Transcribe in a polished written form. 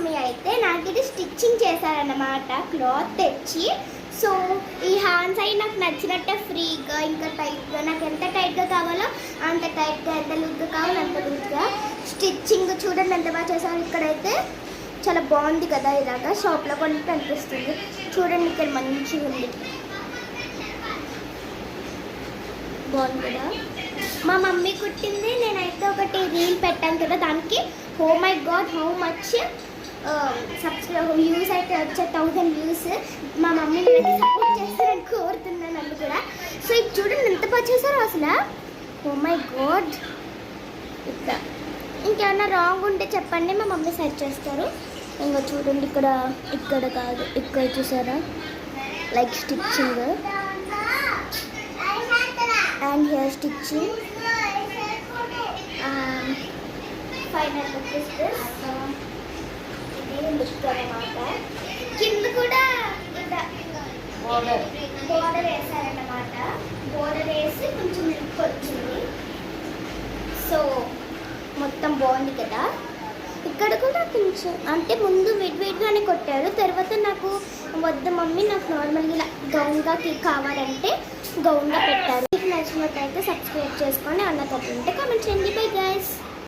Mummy అయితే నాకు ఇది స్టిచ్చింగ్ చేశారన్నమాట క్లాత్ తెచ్చి. సో ఈ హ్యాండ్స్ అవి నాకు నచ్చినట్టే ఫ్రీగా ఇంకా టైట్గా నాకు ఎంత టైట్గా కావాలో అంత టైట్గా, ఎంత లూజ్గా కావాలో అంత లూజ్గా స్టిచ్చింగ్ చూడండి ఎంత బాగా చేశారు. ఇక్కడైతే చాలా బాగుంది కదా, ఇలాగా షాప్లో కొన్నట్టు అనిపిస్తుంది. చూడండి ఇక్కడ మంచిగా ఉంది, బాగుంది కదా. మా మమ్మీ కుట్టింది. నేనైతే ఒకటి రీల్ పెట్టాను కదా, దానికి oh my god how much views అయితే వచ్చే 1000 వ్యూస్. మా మమ్మీ నేనైతే సపోర్ట్ చేస్తారని కోరుతున్నాను నన్ను కూడా. సో ఇది చూడండి ఎంత బాగా చేశారో అసలు. Oh my god. ఇక్కడ ఇంకేమన్నా రాంగ్ ఉంటే చెప్పండి, మా మమ్మీ సెట్ చేస్తారు. ఇంకా చూడండి ఇక్కడ కాదు, ఇక్కడ చూసారా like stitching and hair stitching. Final look is this. ఇది లుక్ అన్నమాట. కింద కూడా బోర్డర్ వేసారన్నమాట. బోర్డర్ వేసి కొంచెం లుక్ వచ్చింది. సో మొత్తం బాగుంది కదా. ఇక్కడ కూడా కొంచెం అంటే ముందు వెయిట్గానే కొట్టారు, తర్వాత నాకు వద్దు మమ్మీ నాకు నార్మల్గా ఇలా గౌన్గా కావాలంటే గౌన్గా పెట్టారు. మీకు నచ్చినట్టయితే సబ్స్క్రైబ్ చేసుకోండి, అన్న తప్పు ఉంటే కామెంట్ చేయండి. Bye guys.